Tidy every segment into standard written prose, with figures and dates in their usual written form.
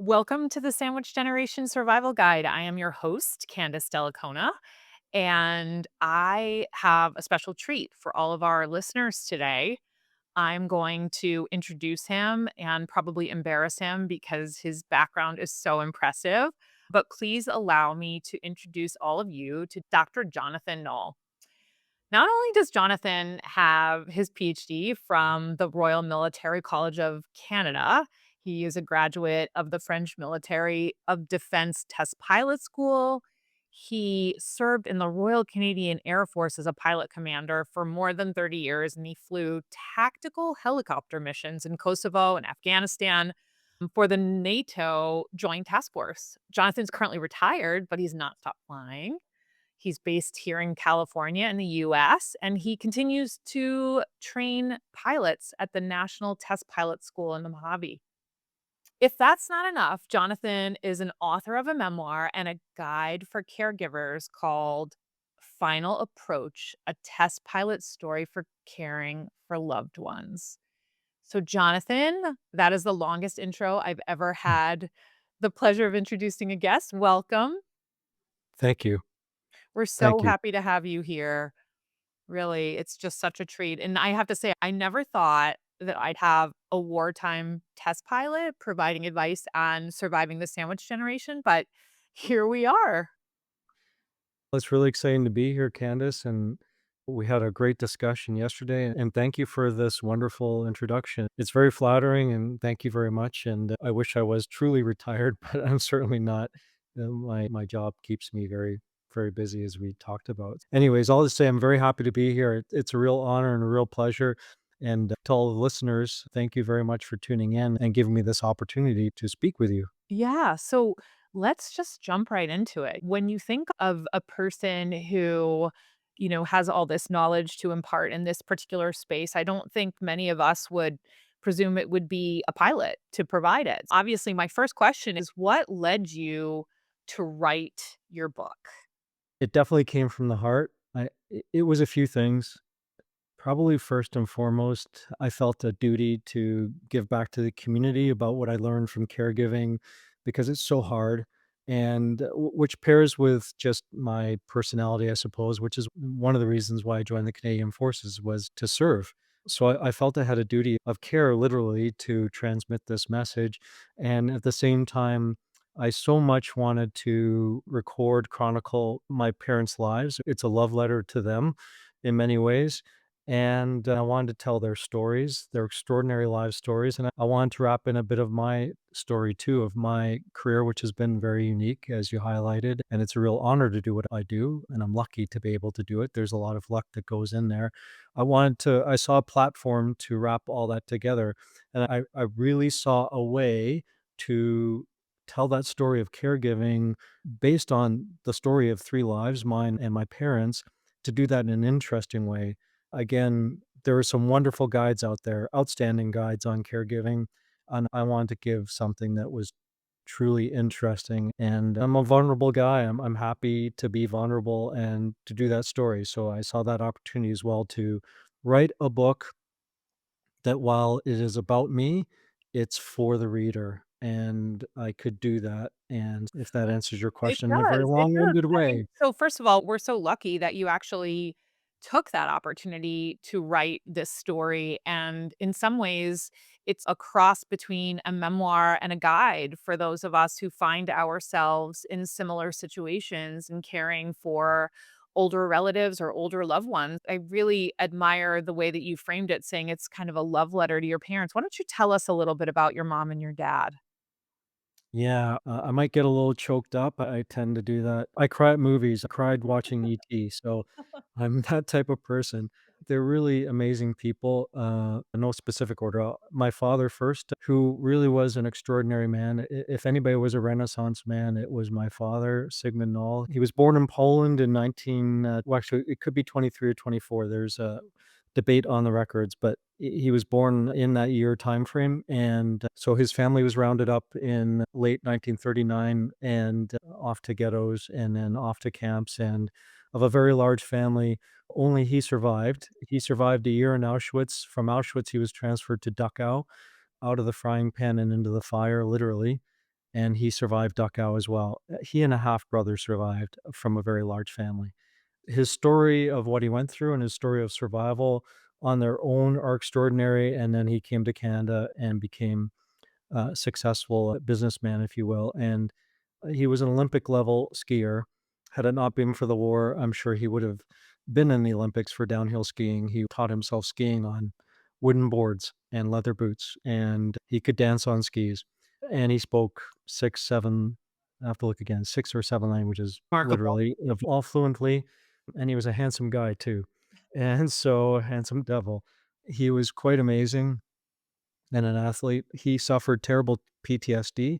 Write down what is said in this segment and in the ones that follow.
Welcome to the Sandwich Generation Survival Guide. I am your host, Candace Dellacona, and I have a special treat for all of our listeners today. I'm going to introduce him and probably embarrass him because his background is so impressive. But please allow me to introduce all of you to Dr. Jonathan Knaul. Not only does Jonathan have his PhD from the Royal Military College of Canada, he is a graduate of the French Military of Defense Test Pilot School. He served in the Royal Canadian Air Force as a pilot commander for more than 30 years, and he flew tactical helicopter missions in Kosovo and Afghanistan for the NATO Joint Task Force. Jonathan's currently retired, but he's not stopped flying. He's based here in California in the US, and he continues to train pilots at the National Test Pilot School in the Mojave. If that's not enough, Jonathan is an author of a memoir and a guide for caregivers called Final Approach, a test pilot story for caring for loved ones. So, Jonathan, that is the longest intro I've ever had the pleasure of introducing a guest. Welcome. Thank you. We're Thank so you. happy to have you here. Really, it's just such a treat, and I have to say, I never thought that I'd have a wartime test pilot providing advice on surviving the sandwich generation, but here we are. It's really exciting to be here, Candace, and we had a great discussion yesterday, and thank you for this wonderful introduction. It's very flattering, and thank you very much, and I wish I was truly retired, but I'm certainly not. My job keeps me very, very busy, as we talked about. Anyways, I'll just say I'm very happy to be here. It's a real honor and a real pleasure, and to all the listeners, thank you very much for tuning in and giving me this opportunity to speak with you. Yeah, so let's just jump right into it. When you think of a person who, has all this knowledge to impart in this particular space, I don't think many of us would presume it would be a pilot to provide it. Obviously, my first question is what led you to write your book? It definitely came from the heart. It was a few things. Probably first and foremost, I felt a duty to give back to the community about what I learned from caregiving because it's so hard and which pairs with just my personality, I suppose, which is one of the reasons why I joined the Canadian Forces was to serve. So I felt I had a duty of care, literally, to transmit this message. And at the same time, I so much wanted to record, chronicle my parents' lives. It's a love letter to them in many ways and I wanted to tell their stories, their extraordinary life stories, and I wanted to wrap in a bit of my story too, of my career, which has been very unique, as you highlighted, and it's a real honor to do what I do, and I'm lucky to be able to do it. There's a lot of luck that goes in there. I saw a platform to wrap all that together, and I really saw a way to tell that story of caregiving based on the story of 3 lives, mine and my parents, to do that in an interesting way. Again, there are some wonderful guides out there, outstanding guides on caregiving, and I wanted to give something that was truly interesting, and I'm a vulnerable guy. I'm happy to be vulnerable and to do that story, so I saw that opportunity as well to write a book that while it is about me, it's for the reader, and I could do that, and if that answers your It question in a very does, it does. long-winded I mean, way. so first of all, we're so lucky that you actually took that opportunity to write this story, and in some ways, it's a cross between a memoir and a guide for those of us who find ourselves in similar situations and caring for older relatives or older loved ones. I really admire the way that you framed it, saying it's kind of a love letter to your parents. Why don't you tell us a little bit about your mom and your dad? Yeah, I might get a little choked up. I tend to do that. I cry at movies. I cried watching E.T., so I'm that type of person. They're really amazing people, no specific order. My father first, who really was an extraordinary man. If anybody was a Renaissance man, it was my father, Sigmund Knaul. He was born in Poland in 19 well, actually, it could be 23 or 24. There's a debate on the records, but he was born in that year time frame, and so his family was rounded up in late 1939 and off to ghettos and then off to camps, and of a very large family, only he survived. He survived a year in Auschwitz. From Auschwitz, he was transferred to Dachau, out of the frying pan and into the fire, literally, and he survived Dachau as well. He and a half brother survived from a very large family. His story of what he went through and his story of survival on their own are extraordinary, and then he came to Canada and became a successful businessman, if you will, and he was an Olympic level skier. Had it not been for the war, I'm sure he would have been in the Olympics for downhill skiing. He taught himself skiing on wooden boards and leather boots, and he could dance on skis. And he spoke 6, 7, I have to look again, 6 or 7 languages, Remarkable. literally, of all fluently, and he was a handsome guy too. And so, handsome devil. He was quite amazing and an athlete. He suffered terrible PTSD.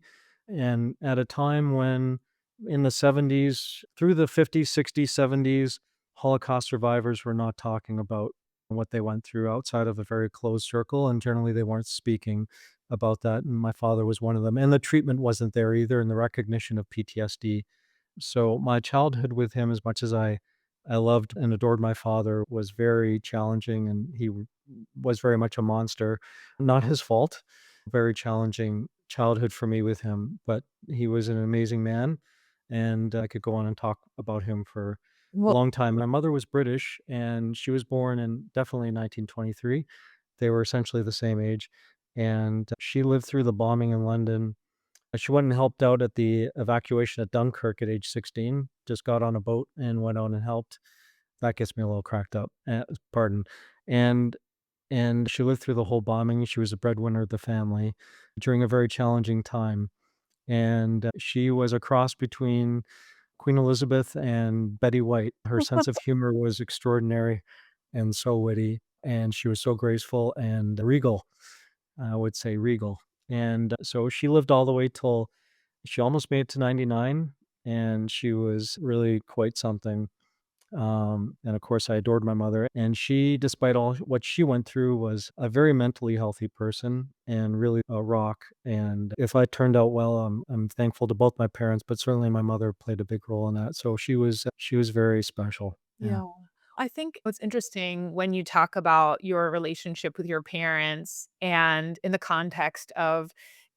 And at a time when in the 70s, through the 50s, 60s, 70s, Holocaust survivors were not talking about what they went through outside of a very closed circle. And generally, they weren't speaking about that. And my father was one of them. And the treatment wasn't there either, and the recognition of PTSD. So my childhood with him, as much as I loved and adored my father, was very challenging, and was very much a monster. Not his fault. Very challenging childhood for me with him, but he was an amazing man, and I could go on and talk about him for a Well, long time. My mother was British, and she was born in definitely 1923. They were essentially the same age, and she lived through the bombing in London. She went and helped out at the evacuation at Dunkirk at age 16, just got on a boat and went out and helped. That gets me a little cracked up, pardon. And she lived through the whole bombing. She was a breadwinner of the family during a very challenging time, and she was a cross between Queen Elizabeth and Betty White. Her sense of humor was extraordinary and so witty, and she was so graceful and regal. I would say regal. And so she lived all the way till she almost made it to 99, and she was really quite something. And of course, I adored my mother. And she, despite all what she went through, was a very mentally healthy person and really a rock. And if I turned out well, I'm thankful to both my parents, but certainly my mother played a big role in that. So she was very special. Yeah. yeah. I think it's interesting when you talk about your relationship with your parents and in the context of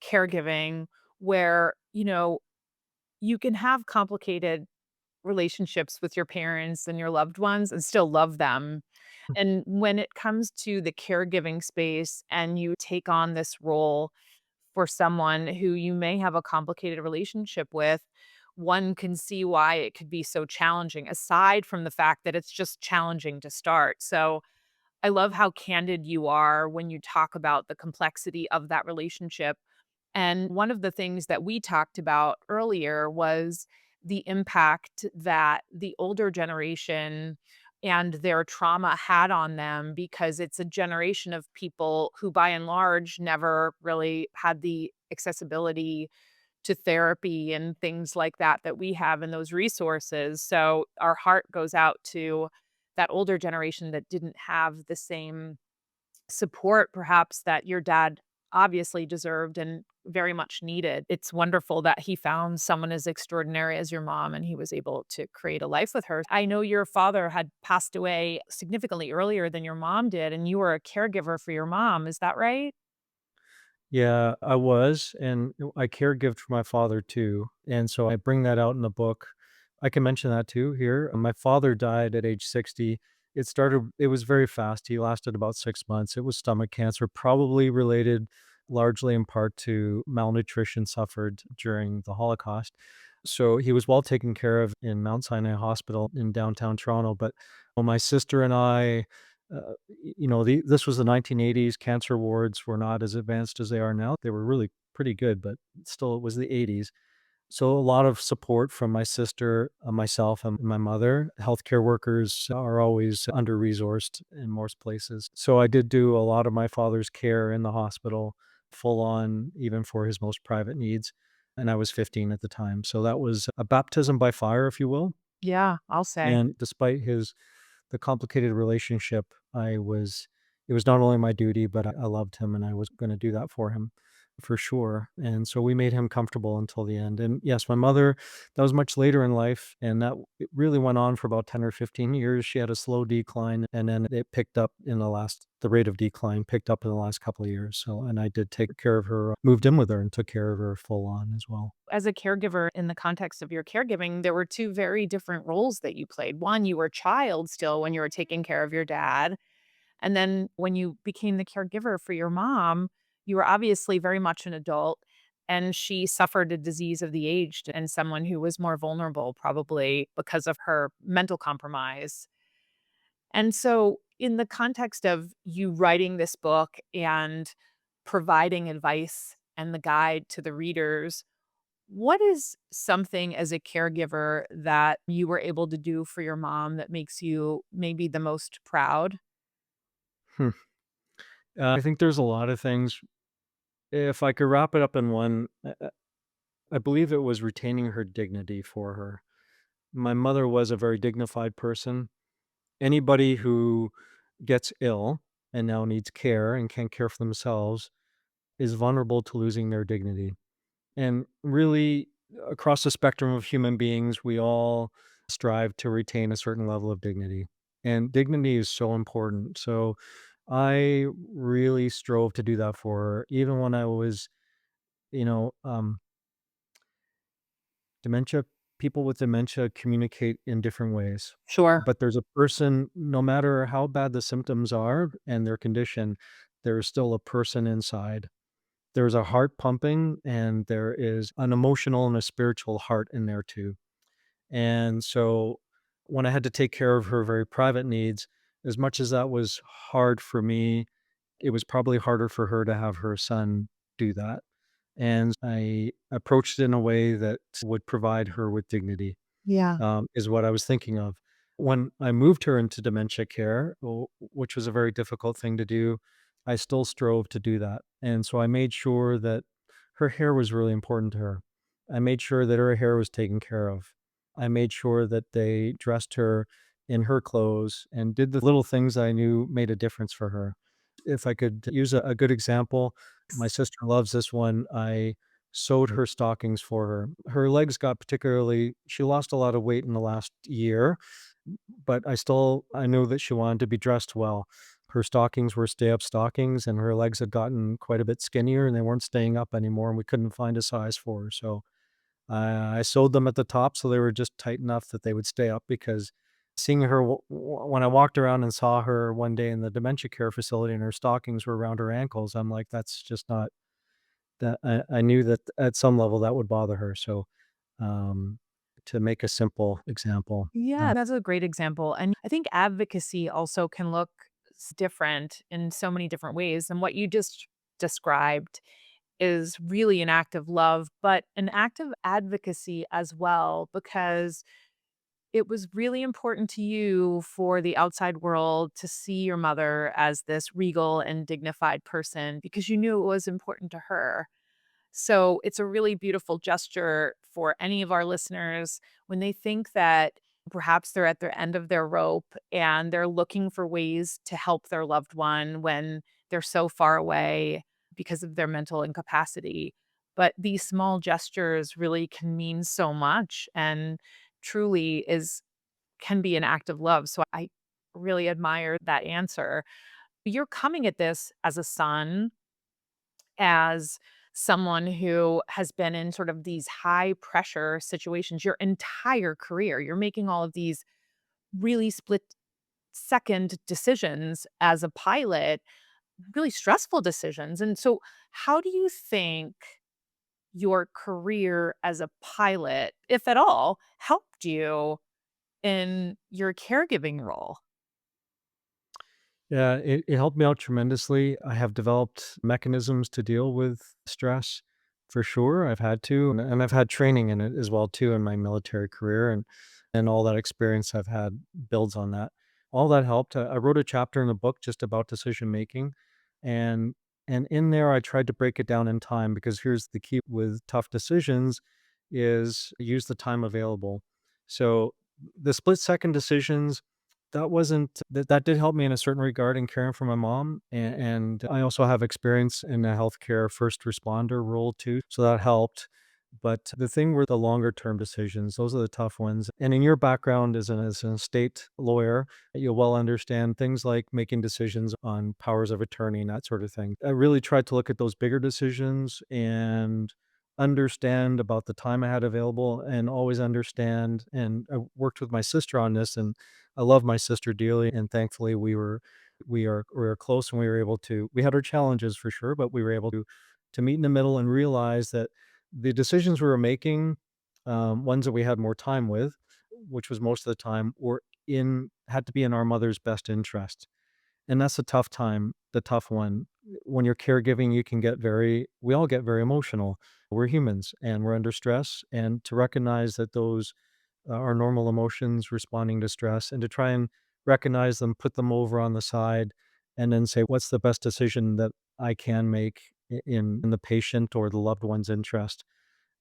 caregiving, where, you can have complicated relationships with your parents and your loved ones and still love them. And when it comes to the caregiving space and you take on this role for someone who you may have a complicated relationship with, one can see why it could be so challenging, aside from the fact that it's just challenging to start. So I love how candid you are when you talk about the complexity of that relationship. And one of the things that we talked about earlier was the impact that the older generation and their trauma had on them, because it's a generation of people who, by and large, never really had the accessibility to therapy and things like that that we have in those resources. So our heart goes out to that older generation that didn't have the same support perhaps that your dad obviously deserved and very much needed. It's wonderful that he found someone as extraordinary as your mom and he was able to create a life with her. I know your father had passed away significantly earlier than your mom did, and you were a caregiver for your mom. Is that right? Yeah, I was, and I caregived for my father too, and so I bring that out in the book. I can mention that too here. My father died at age 60. It was very fast. He lasted about 6 months. It was stomach cancer, probably related largely in part to malnutrition suffered during the Holocaust. So he was well taken care of in Mount Sinai Hospital in downtown Toronto, but my sister and I this was the 1980s. Cancer wards were not as advanced as they are now. They were really pretty good, but still, it was the 80s. So a lot of support from my sister, myself, and my mother. Healthcare workers are always under-resourced in most places. So I did do a lot of my father's care in the hospital, full on, even for his most private needs. And I was 15 at the time. So that was a baptism by fire, if you will. Yeah, I'll say. And despite the complicated relationship, it was not only my duty, but I loved him and I was gonna do that for him. for sure. And so we made him comfortable until the end. And yes, my mother, that was much later in life, and it really went on for about 10 or 15 years. She had a slow decline, and then it picked up in the rate of decline picked up in the last couple of years. So, and I did take care of her, moved in with her and took care of her full on as well. As a caregiver, in the context of your caregiving, there were 2 very different roles that you played. One, you were a child still when you were taking care of your dad, and then when you became the caregiver for your mom, you were obviously very much an adult, and she suffered a disease of the aged and someone who was more vulnerable probably because of her mental compromise. And so, in the context of you writing this book and providing advice and the guide to the readers, what is something as a caregiver that you were able to do for your mom that makes you maybe the most proud? Hmm. I think there's a lot of things. If I could wrap it up in one, I believe it was retaining her dignity for her. My mother was a very dignified person. Anybody who gets ill and now needs care and can't care for themselves is vulnerable to losing their dignity. And really, across the spectrum of human beings, we all strive to retain a certain level of dignity. And dignity is so important. So I really strove to do that for her, even when I was, you know, dementia. People with dementia communicate in different ways. Sure. But there's a person, no matter how bad the symptoms are and their condition, there is still a person inside. There's a heart pumping, and there is an emotional and a spiritual heart in there too. And so when I had to take care of her very private needs, as much as that was hard for me, it was probably harder for her to have her son do that. And I approached it in a way that would provide her with dignity, Yeah. is what I was thinking of. When I moved her into dementia care, which was a very difficult thing to do, I still strove to do that. And so I made sure that her hair was really important to her. I made sure that her hair was taken care of. I made sure that they dressed her in her clothes and did the little things I knew made a difference for her. If I could use a good example, my sister loves this one. I sewed her stockings for her. Her legs got particularly she lost a lot of weight in the last year, but I knew that she wanted to be dressed well. Her stockings were stay-up stockings, and her legs had gotten quite a bit skinnier, and they weren't staying up anymore, and we couldn't find a size for her, so I sewed them at the top so they were just tight enough that they would stay up because seeing her when I walked around and saw her one day in the dementia care facility and her stockings were around her ankles, I'm like, "That's just not." I knew that at some level that would bother her, so, um, to make a simple example, Yeah, that's a great example. And I think advocacy also can look different in so many different ways. And what you just described is really an act of love, but an act of advocacy as well, because it was really important to you for the outside world to see your mother as this regal and dignified person because you knew it was important to her. So it's a really beautiful gesture for any of our listeners when they think that perhaps they're at the end of their rope and they're looking for ways to help their loved one when they're so far away because of their mental incapacity. But these small gestures really can mean so much and truly is can be an act of love. So I really admire that answer. You're coming at this as a son, as someone who has been in sort of these high pressure situations your entire career. You're making all of these really split second decisions as a pilot, really stressful decisions. And so, how do you think your career as a pilot, if at all, helped you in your caregiving role? Yeah, it helped me out tremendously. I have developed mechanisms to deal with stress for sure. I've had to, and I've had training in it as well too in my military career, and all that experience I've had builds on that. All that helped. I wrote a chapter in the book just about decision making, and and in there I tried to break it down in time because here's the key with tough decisions is use the time available. So the split second decisions that wasn't that did help me in a certain regard in caring for my mom, and I also have experience in a healthcare first responder role too, so that helped. But the thing were the longer term decisions, those are the tough ones. And in your background as an estate lawyer, you'll well understand things like making decisions on powers of attorney and that sort of thing. I really tried to look at those bigger decisions and understand about the time I had available and always understand. And I worked with my sister on this, and I love my sister dearly. And thankfully we are close, and we were able to, we had our challenges for sure, but we were able to meet in the middle and realize that the decisions we were making, ones that we had more time with, which was most of the time, were in had to be in our mother's best interest. And that's a tough time, the tough one. When you're caregiving, you can get very we all get very emotional. We're humans and we're under stress, and to recognize that those are normal emotions responding to stress, and to try and recognize them, put them over on the side, and then say, what's the best decision that I can make in the patient or the loved one's interest?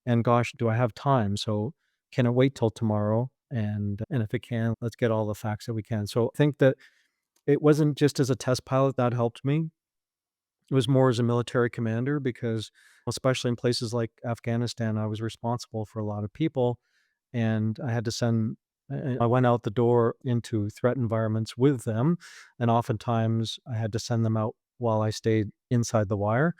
And gosh, do I have time? So can it wait till tomorrow? And if it can, let's get all the facts that we can. So I think that it wasn't just as a test pilot that helped me. It was more as a military commander because, especially in places like Afghanistan, I was responsible for a lot of people, and I had to send. I went out the door into threat environments with them, and oftentimes I had to send them out while I stayed inside the wire.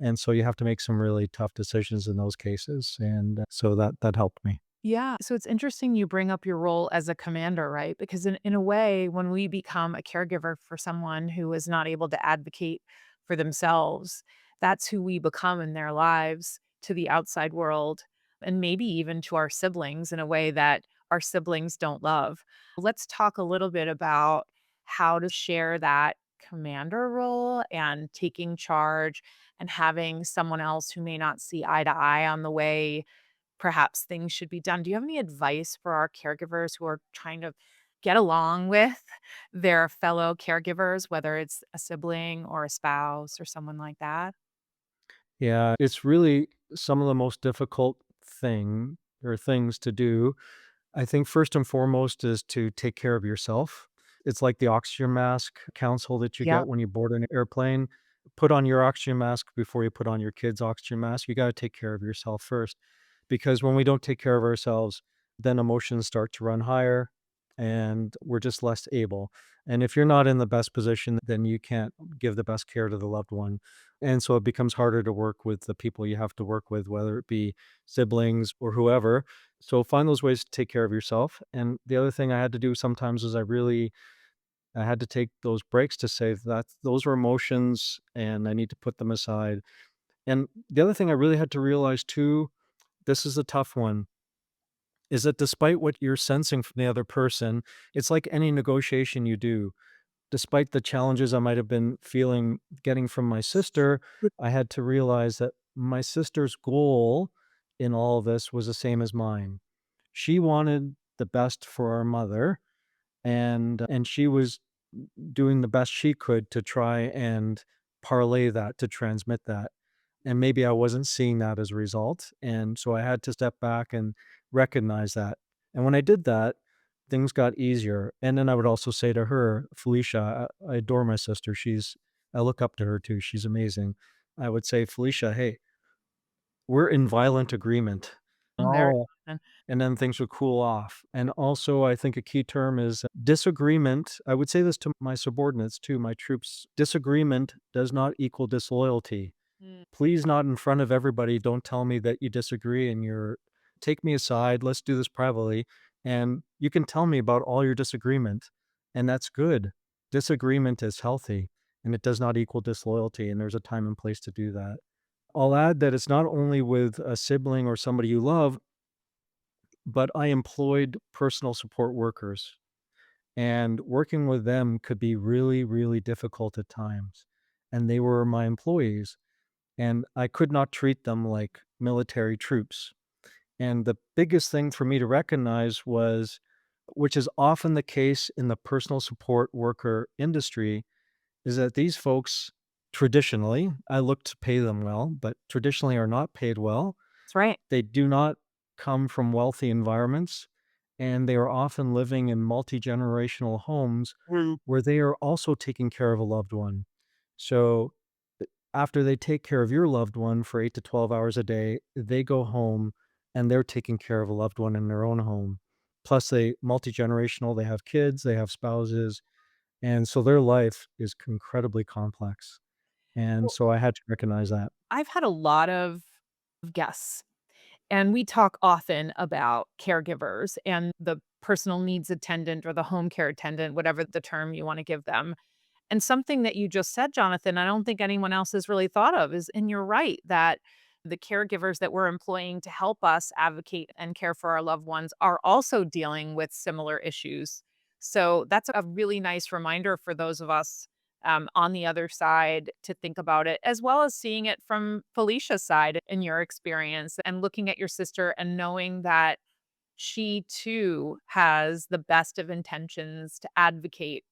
And so you have to make some really tough decisions in those cases, and so that helped me. Yeah. So it's interesting you bring up your role as a commander, right? Because in a way, when we become a caregiver for someone who is not able to advocate for themselves, that's who we become in their lives to the outside world and maybe even to our siblings in a way that our siblings don't love. Let's talk a little bit about how to share that commander role and taking charge and having someone else who may not see eye to eye on the way perhaps things should be done. Do you have any advice for our caregivers who are trying to get along with their fellow caregivers, whether it's a sibling or a spouse or someone like that? Yeah, it's really some of the most difficult things to do. I think first and foremost is to take care of yourself. It's like the oxygen mask counsel that you Yep. get when you board an airplane. Put on your oxygen mask before you put on your kid's oxygen mask. You got to take care of yourself first, because when we don't take care of ourselves, then emotions start to run higher and we're just less able. And if you're not in the best position, then you can't give the best care to the loved one. And so it becomes harder to work with the people you have to work with, whether it be siblings or whoever. So find those ways to take care of yourself. And the other thing I had to do sometimes is I had to take those breaks to say that those are emotions and I need to put them aside. And the other thing I really had to realize too, this is a tough one, is that despite what you're sensing from the other person, it's like any negotiation you do. Despite the challenges I might have been feeling getting from my sister, I had to realize that my sister's goal in all of this was the same as mine. She wanted the best for our mother, and she was doing the best she could to try and parlay that, to transmit that. And maybe I wasn't seeing that as a result, and so I had to step back and recognize that. And when I did that, things got easier. And then I would also say to her, Felicia, I adore my sister. I look up to her too. She's amazing. I would say, Felicia, hey, we're in violent agreement. Very Oh, often. and then things would cool off. And also, I think a key term is disagreement. I would say this to my subordinates too, my troops. Disagreement does not equal disloyalty. Mm. Please, not in front of everybody, don't tell me that you disagree and you're take me aside, let's do this privately, and you can tell me about all your disagreement, and that's good. Disagreement is healthy, and it does not equal disloyalty, and there's a time and place to do that. I'll add that it's not only with a sibling or somebody you love, but I employed personal support workers, and working with them could be really, really difficult at times, and they were my employees, and I could not treat them like military troops. And the biggest thing for me to recognize was, which is often the case in the personal support worker industry, is that these folks traditionally, I look to pay them well, but traditionally are not paid well. That's right. They do not come from wealthy environments. and they are often living in multi-generational homes Mm. where they are also taking care of a loved one. So, after they take care of your loved one for 8 to 12 hours a day, they go home and they're taking care of a loved one in their own home. Plus, they multi-generational, they have kids, they have spouses, and so their life is incredibly complex. And Well, so I had to recognize that. I've had a lot of guests, and we talk often about caregivers and the personal needs attendant or the home care attendant, whatever the term you want to give them. And something that you just said, Jonathan, I don't think anyone else has really thought of is, and you're right, that the caregivers that we're employing to help us advocate and care for our loved ones are also dealing with similar issues. So that's a really nice reminder for those of us on the other side to think about it, as well as seeing it from Felicia's side in your experience and looking at your sister and knowing that she too has the best of intentions to advocate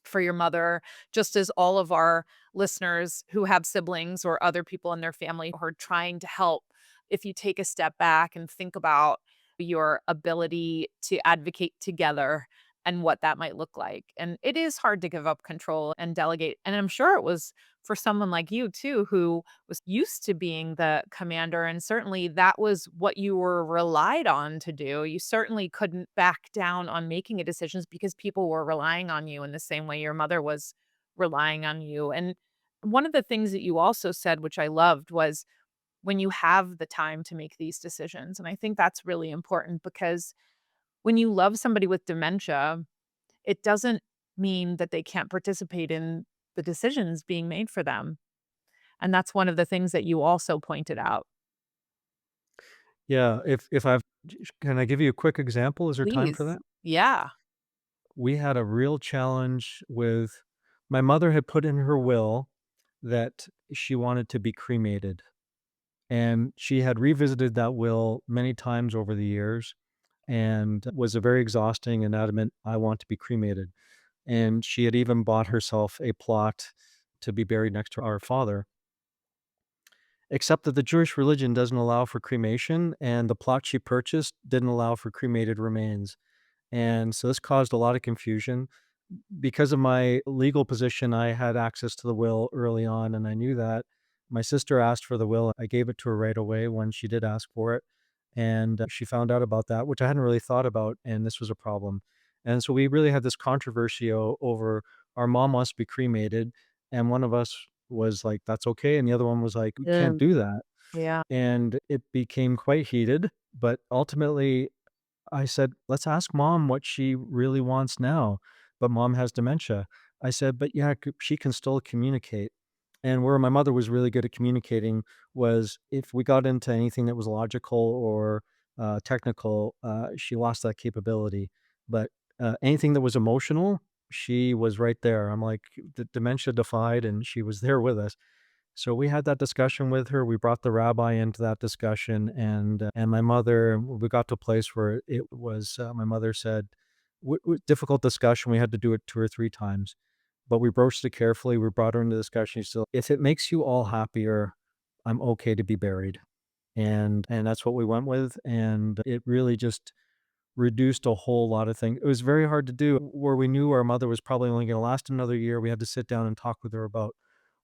for your mother, just as all of our listeners who have siblings or other people in their family who are trying to help. If you take a step back and think about your ability to advocate together and what that might look like. And it is hard to give up control and delegate. And I'm sure it was for someone like you too, who was used to being the commander. And certainly that was what you were relied on to do. You certainly couldn't back down on making a decisions because people were relying on you in the same way your mother was relying on you. And one of the things that you also said, which I loved, was when you have the time to make these decisions. And I think that's really important because when you love somebody with dementia, it doesn't mean that they can't participate in the decisions being made for them. And that's one of the things that you also pointed out. Yeah, if I've can I give you a quick example? Is there time for Please. that? Yeah. We had a real challenge with my mother had put in her will that she wanted to be cremated, and she had revisited that will many times over the years and was a very exhausting and adamant, "I want to be cremated." And she had even bought herself a plot to be buried next to our father, except that the Jewish religion doesn't allow for cremation, and the plot she purchased didn't allow for cremated remains. And so this caused a lot of confusion. Because of my legal position, I had access to the will early on, and I knew that. My sister asked for the will. I gave it to her right away when she did ask for it. And she found out about that, which I hadn't really thought about. And this was a problem. And so we really had this controversy over our mom wants to be cremated. And one of us was like, that's okay. And the other one was like, we can't Mm, do that. yeah. And it became quite heated. But ultimately, I said, "Let's ask mom what she really wants now." But mom has dementia. I said, "But yeah, she can still communicate." And where my mother was really good at communicating was if we got into anything that was logical or technical, she lost that capability. But anything that was emotional, she was right there. I'm like, the dementia defied, and she was there with us. So we had that discussion with her. We brought the rabbi into that discussion, and my mother. We got to a place where it was. My mother said, "Difficult discussion. We had to do it 2 or 3 times, but we broached it carefully. We brought her into the discussion. She said, if it makes you all happier, I'm okay to be buried." And that's what we went with. And it really just reduced a whole lot of things. It was very hard to do where we knew our mother was probably only going to last another year. We had to sit down and talk with her about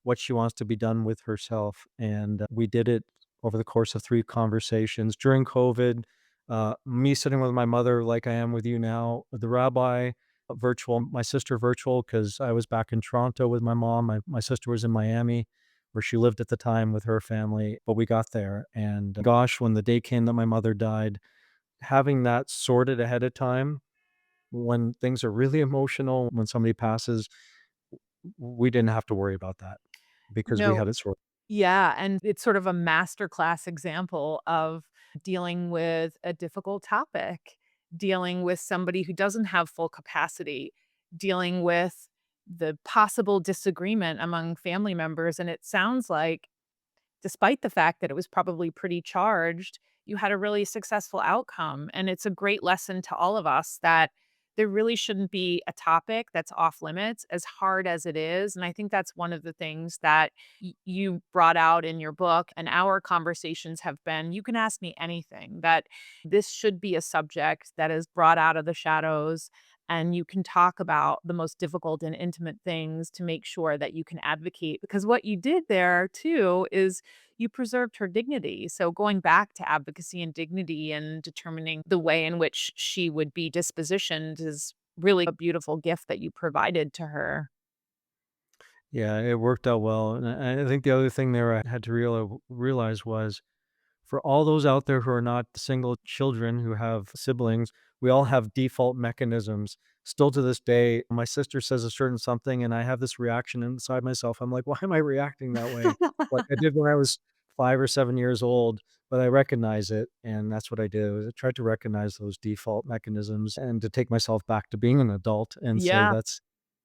what she wants to be done with herself. And we did it over the course of 3 conversations during COVID. Me sitting with my mother, like I am with you now, the rabbi virtual, my sister virtual, because I was back in Toronto with my mom. My sister was in Miami, where she lived at the time with her family, but we got there. And gosh, when the day came that my mother died, having that sorted ahead of time when things are really emotional, when somebody passes, we didn't have to worry about that because we No. had it sorted. Yeah, and it's sort of a masterclass example of dealing with a difficult topic, dealing with somebody who doesn't have full capacity, dealing with the possible disagreement among family members, and it sounds like despite the fact that it was probably pretty charged, you had a really successful outcome, and it's a great lesson to all of us that there really shouldn't be a topic that's off limits as hard as it is. And I think that's one of the things that you brought out in your book, and our conversations have been, you can ask me anything, that this should be a subject that is brought out of the shadows, and you can talk about the most difficult and intimate things to make sure that you can advocate, because what you did there too is you preserved her dignity. So going back to advocacy and dignity and determining the way in which she would be dispositioned is really a beautiful gift that you provided to her. Yeah, it worked out well, and I think the other thing there I had to realize was for all those out there who are not single children who have siblings, we all have default mechanisms. Still to this day, my sister says a certain something and I have this reaction inside myself. I'm like, why am I reacting that way? Like I did when I was 5 or 7 years old, but I recognize it. And that's what I did. Was I tried to recognize those default mechanisms and to take myself back to being an adult and say, Yeah,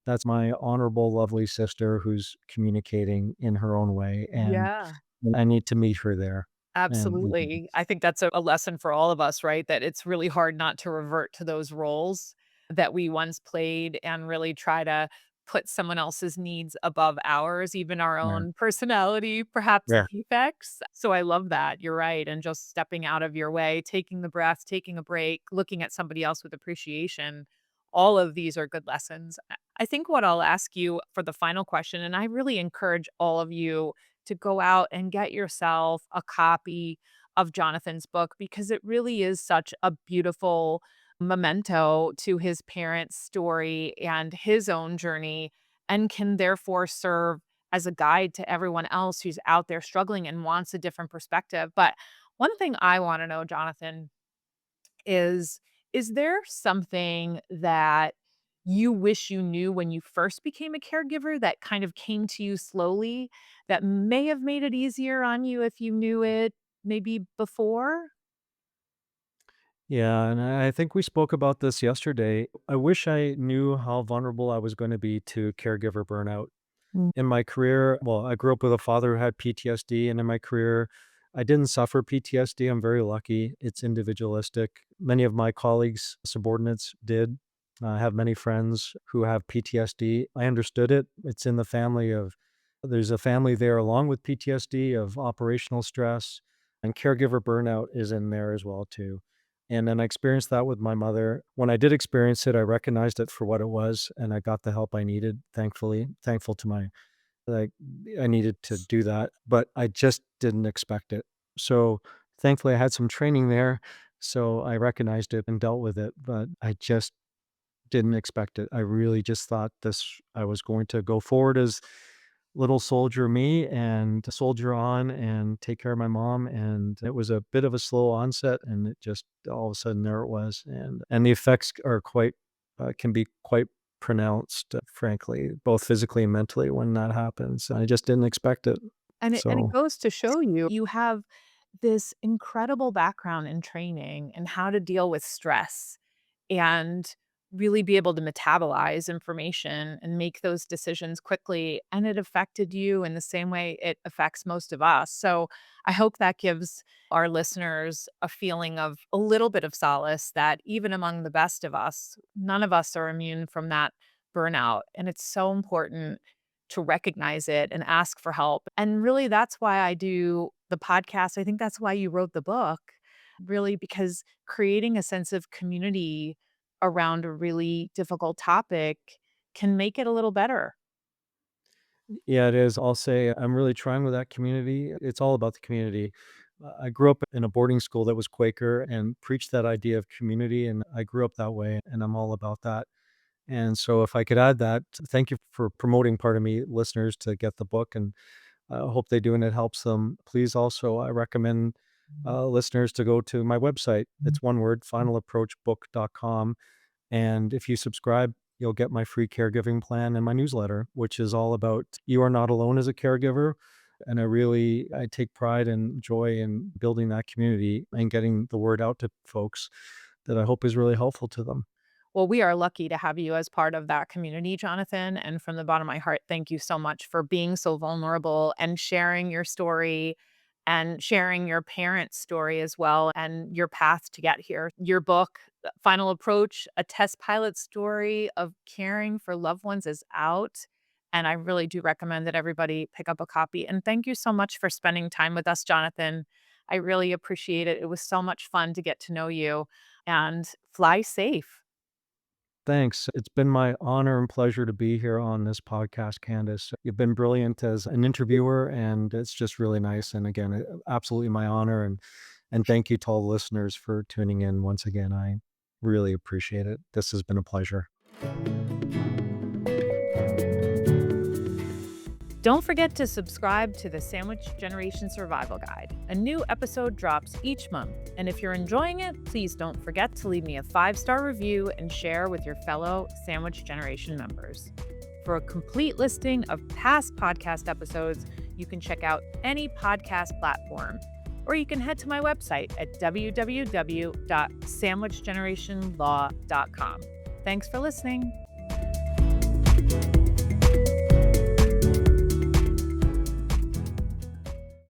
that's my honorable, lovely sister who's communicating in her own way. And yeah. I need to meet her there. And we did. Absolutely. I think that's a lesson for all of us, right? That it's really hard not to revert to those roles that we once played and really try to put someone else's needs above ours, even our Yeah. own personality, perhaps Yeah. defects. So I love that. You're right. And just stepping out of your way, taking the breath, taking a break, looking at somebody else with appreciation. All of these are good lessons. I think what I'll ask you for the final question, and I really encourage all of you to go out and get yourself a copy of Jonathan's book, because it really is such a beautiful memento to his parents' story and his own journey, and can therefore serve as a guide to everyone else who's out there struggling and wants a different perspective. But one thing I want to know, Jonathan, is is there something that you wish you knew when you first became a caregiver that kind of came to you slowly, that may have made it easier on you if you knew it maybe before? Yeah, and I think we spoke about this yesterday. I wish I knew how vulnerable I was gonna be to caregiver burnout. Mm. In my career, well, I grew up with a father who had PTSD, and in my career, I didn't suffer PTSD. I'm very lucky. It's individualistic. Many of my colleagues, subordinates did. I have many friends who have PTSD. I understood it. It's in the family of there's a family there along with PTSD of operational stress, and caregiver burnout is in there as well too. And then I experienced that with my mother. When I did experience it, I recognized it for what it was, and I got the help I needed, thankfully. Thankful to my like, I needed to do that, but I just didn't expect it. So, thankfully, I had some training there, so I recognized it and dealt with it, but I just didn't expect it. I really just thought this I was going to go forward as little soldier me and to soldier on and take care of my mom, and it was a bit of a slow onset, and it just all of a sudden there it was, and the effects are quite can be quite pronounced, frankly, both physically and mentally when that happens. I just didn't expect it. And it So, goes to show you, you have this incredible background in training and how to deal with stress and really be able to metabolize information and make those decisions quickly. And it affected you in the same way it affects most of us. So I hope that gives our listeners a feeling of a little bit of solace that even among the best of us, none of us are immune from that burnout. And it's so important to recognize it and ask for help. And really, that's why I do the podcast. I think that's why you wrote the book, really, because creating a sense of community around a really difficult topic can make it a little better. yeah, it is. I'll say I'm really trying with that community. It's all about the community. I grew up in a boarding school that was Quaker and preached that idea of community, and I grew up that way, and I'm all about that. And so if I could add that, thank you for promoting part of me, listeners, to get the book, and I hope they do and it helps them. Please also, I recommend listeners to go to my website. It's one word, finalapproachbook.com. And if you subscribe, you'll get my free caregiving plan and my newsletter, which is all about you are not alone as a caregiver. And I take pride and joy in building that community and getting the word out to folks that I hope is really helpful to them. Well, we are lucky to have you as part of that community, Jonathan. And from the bottom of my heart, thank you so much for being so vulnerable and sharing your story and sharing your parents' story as well and your path to get here. Your book, Final Approach, a test pilot story of caring for loved ones is out. And I really do recommend that everybody pick up a copy. And thank you so much for spending time with us, Jonathan. I really appreciate it. It was so much fun to get to know you and fly safe. Thanks. It's been my honor and pleasure to be here on this podcast, Candace. You've been brilliant as an interviewer, and it's just really nice. And again, absolutely my honor. And thank you to all the listeners for tuning in once again. I really appreciate it. This has been a pleasure. Don't forget to subscribe to the Sandwich Generation Survival Guide. A new episode drops each month. And if you're enjoying it, please don't forget to leave me a 5-star review and share with your fellow Sandwich Generation members. For a complete listing of past podcast episodes, you can check out any podcast platform, or you can head to my website at www.sandwichgenerationlaw.com. Thanks for listening.